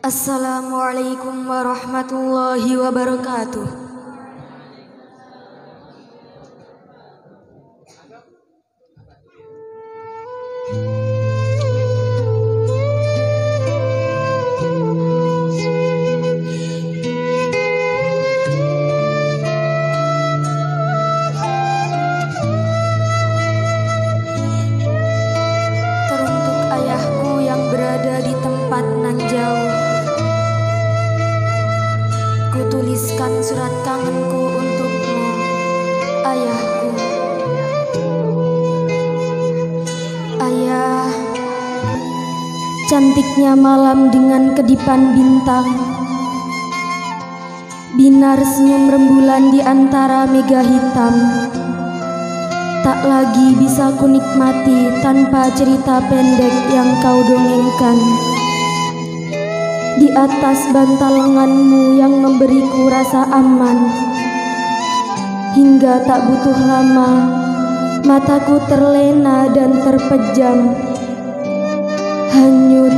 Assalamualaikum warahmatullahi wabarakatuh. Teruntuk ayahku yang berada di tempat nan jauh, kutuliskan surat kangenku untukmu, ayahku. Ayah, cantiknya malam dengan kedipan bintang, binar senyum rembulan di antara mega hitam. Tak lagi bisa kunikmati tanpa cerita pendek yang kau dongengkan. Di atas bantal lenganmu yang memberiku rasa aman, hingga tak butuh lama mataku terlena dan terpejam, hanyut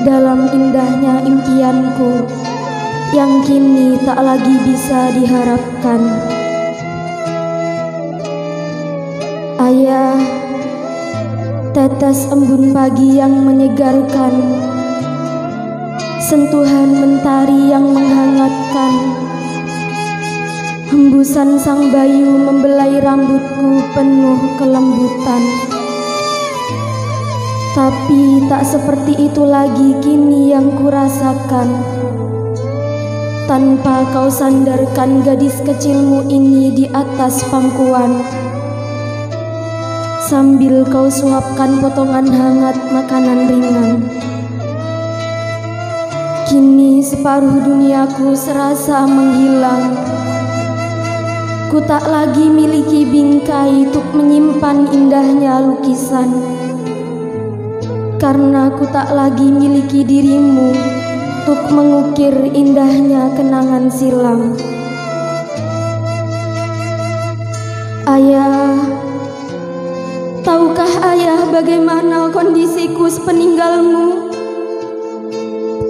dalam indahnya impianku yang kini tak lagi bisa diharapkan. Ayah, tetes embun pagi yang menyegarkan, sentuhan mentari yang menghangatkan, hembusan sang bayu membelai rambutku penuh kelembutan. Tapi tak seperti itu lagi kini yang kurasakan, tanpa kau sandarkan gadis kecilmu ini di atas pangkuan, sambil kau suapkan potongan hangat makanan ringan. Kini separuh duniaku serasa menghilang. Ku tak lagi miliki bingkai untuk menyimpan indahnya lukisan, karena ku tak lagi miliki dirimu untuk mengukir indahnya kenangan silam. Ayah, tahukah ayah bagaimana kondisiku sepeninggalmu?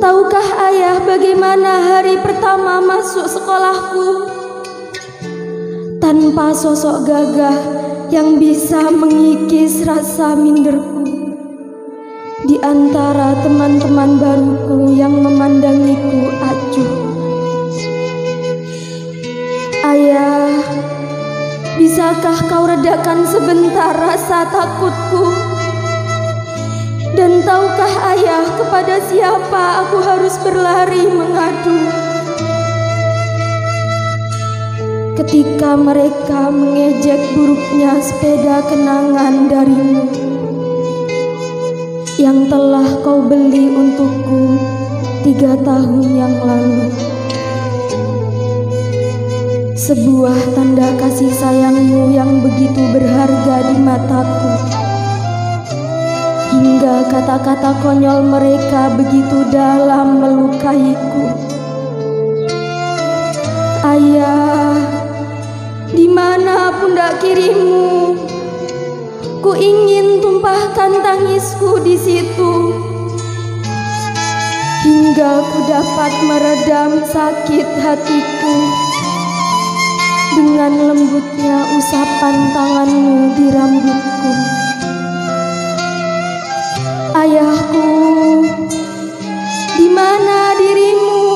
Tahukah ayah bagaimana hari pertama masuk sekolahku? Tanpa sosok gagah yang bisa mengikis rasa minderku di antara teman-teman baruku yang memandangiku acuh. Ayah, bisakah kau redakan sebentar rasa takutku? Dan tahukah ayah kepada siapa aku harus berlari mengadu ketika mereka mengejek buruknya sepeda kenangan darimu yang telah kau beli untukku 3 tahun yang lalu? Sebuah tanda kasih sayangmu yang begitu berharga di mataku, hingga kata-kata konyol mereka begitu dalam melukaiku. Ayah, di mana pundak kirimu? Ku ingin tumpahkan tangisku di situ, hingga ku dapat meredam sakit hatiku dengan lembutnya usapan tanganmu di rambutku. Ayahku, di mana dirimu?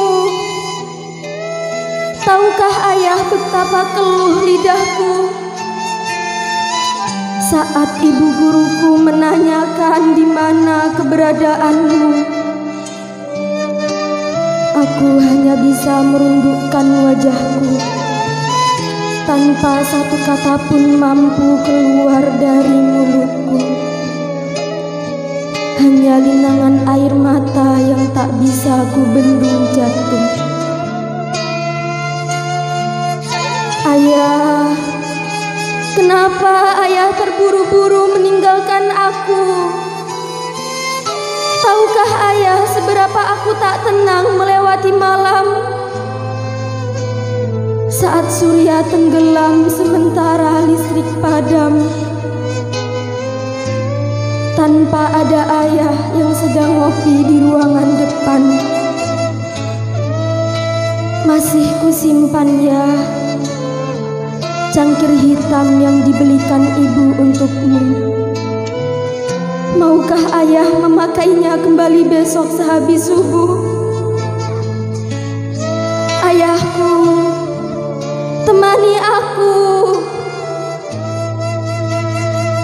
Tahukah ayah betapa keluh lidahku saat ibu guruku menanyakan di mana keberadaanmu? Aku hanya bisa merundukkan wajahku, tanpa satu kata pun mampu keluar dari mulutku. Hanya linangan air mata yang tak bisa ku bendung jatuh. Ayah, kenapa ayah terburu-buru meninggalkan aku? Tahukah ayah seberapa aku tak tenang melewati malam saat surya tenggelam sementara listrik padam? tanpa ada ayah yang sedang ngopi di ruangan depan. Masih kusimpan ya cangkir hitam yang dibelikan ibu untukmu. Maukah ayah memakainya kembali besok sehabis subuh? Ayahku, temani aku.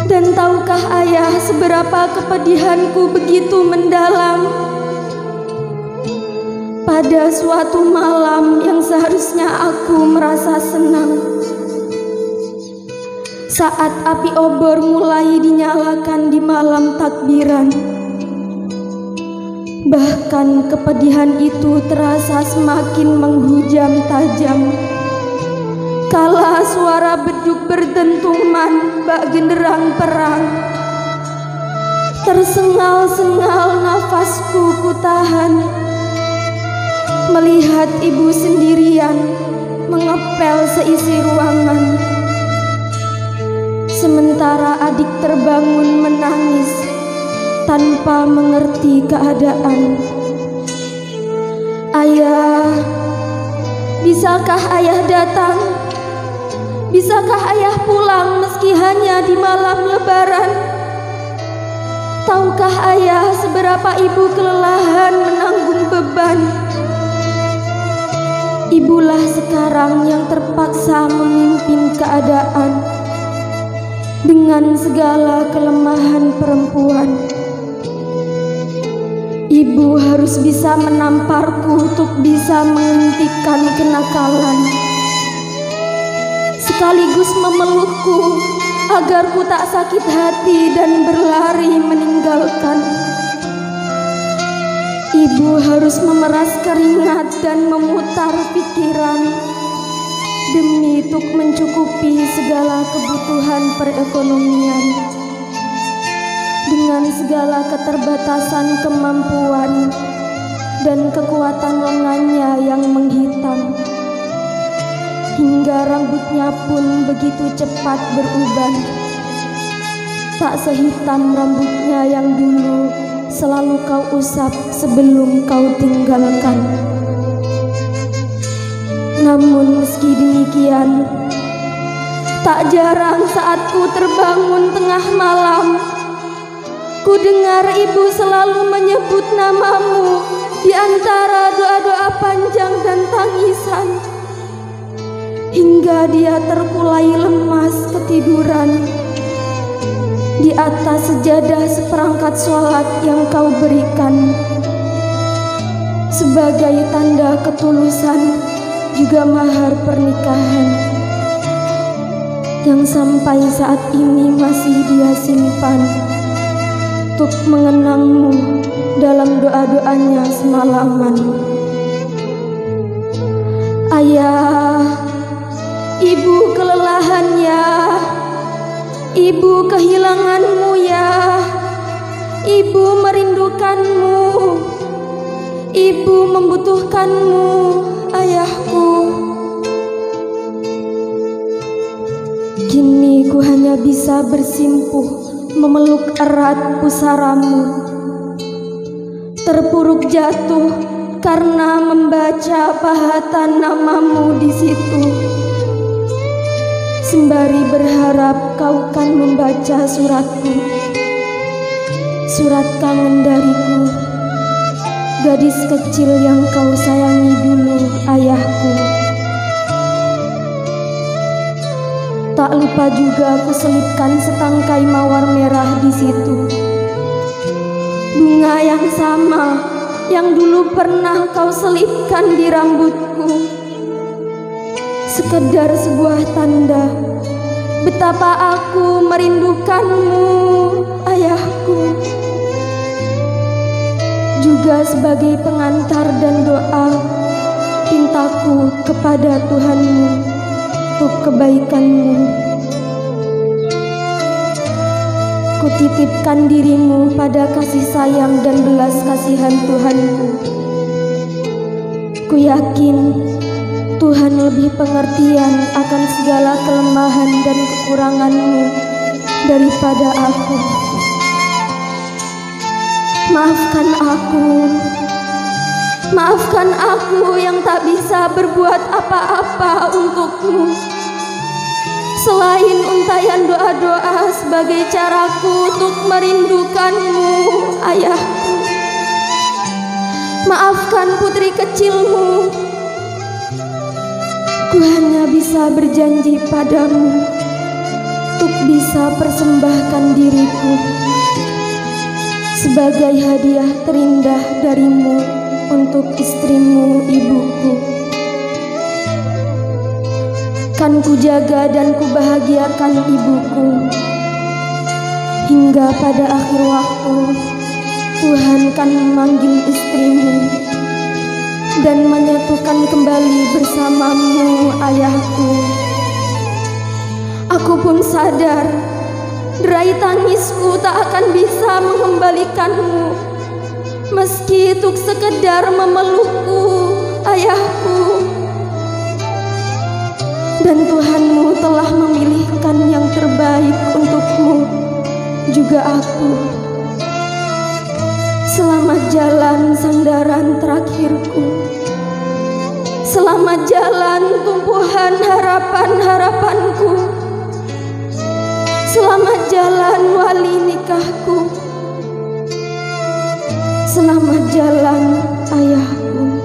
Dan tahukah ayah seberapa kepedihanku begitu mendalam pada suatu malam yang seharusnya aku merasa senang, saat api obor mulai dinyalakan di malam takbiran. Bahkan kepedihan itu terasa semakin menghujam tajam kala suara beduk berdentuman bak genderang perang. Tersengal-sengal nafasku kutahan melihat ibu sendirian mengepel seisi ruangan, sementara adik terbangun menangis tanpa mengerti keadaan. Ayah, bisakah ayah datang? Bisakah ayah pulang meski hanya di malam lebaran? Tahukah ayah seberapa ibu kelelahan menanggung beban? Ibulah sekarang yang terpaksa memimpin keadaan dengan segala kelemahan perempuan. Ibu harus bisa menamparku untuk bisa menghentikan kenakalan, sekaligus memelukku agar ku tak sakit hati dan berlari meninggalkan. Ibu harus memeras keringat dan memutar pikiran demi untuk mencukupi segala kebutuhan perekonomian dengan segala keterbatasan kemampuan dan kekuatan lengannya yang menghitam, hingga rambutnya pun begitu cepat berubah, tak sehitam rambutnya yang dulu selalu kau usap sebelum kau tinggalkan. Namun meski demikian, tak jarang saat ku terbangun tengah malam, ku dengar ibu selalu menyebut namamu di antara doa-doa panjang dan tangisan, hingga dia terkulai lemas ketiduran di atas sejadah seperangkat sholat yang kau berikan sebagai tanda ketulusan juga mahar pernikahan, yang sampai saat ini masih dia simpan untuk mengenangmu dalam doa-doanya semalaman. Ayah, ibu kelelahan ya, ibu kehilanganmu ya, ibu merindukanmu, ibu membutuhkanmu, ayahku. Kini ku hanya bisa bersimpuh memeluk erat pusaramu, terpuruk jatuh karena membaca pahatan namamu di situ, sembari berharap kau kan membaca suratku, surat kangen dariku, gadis kecil yang kau sayangi dulu, ayahku. Tak lupa juga aku selipkan setangkai mawar merah di situ, bunga yang sama yang dulu pernah kau selipkan di rambutku, sekedar sebuah tanda betapa aku merindukanmu, ayahku. Juga sebagai pengantar dan doa pintaku kepada Tuhanmu untuk kebaikanmu. Kutitipkan dirimu pada kasih sayang dan belas kasihan Tuhanku. Ku yakin Tuhan lebih pengertian akan segala kelemahan dan kekuranganmu daripada aku. Maafkan aku, Maafkan aku yang tak bisa berbuat apa-apa untukmu selain untayan doa-doa sebagai caraku untuk merindukanmu, ayahku. Maafkan putri kecilmu. Ku hanya bisa berjanji padamu untuk bisa persembahkan diriku sebagai hadiah terindah darimu untuk istrimu, ibuku. Kan ku jaga dan ku bahagiakan ibuku hingga pada akhir waktu Tuhan kan memanggil istrimu dan menyatukan kembali bersamamu, ayahku. Aku pun sadar derai tangisku tak akan bisa mengembalikanmu, meski untuk sekedar memelukku, ayahku. Dan Tuhanmu telah memilihkan yang terbaik untukmu, juga aku. Selamat jalan sandaran terakhirku. Selamat jalan tumpuhan harapan-harapanku. Selamat jalan wali nikahku. Selamat jalan ayahku.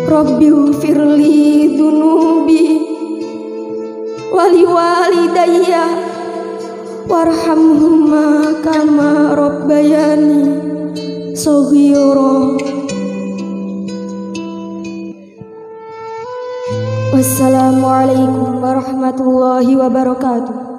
Rabbi firli dunubi wali walidayya warhamhuma kama rabbayani shaghira. Wassalamualaikum warahmatullahi wabarakatuh.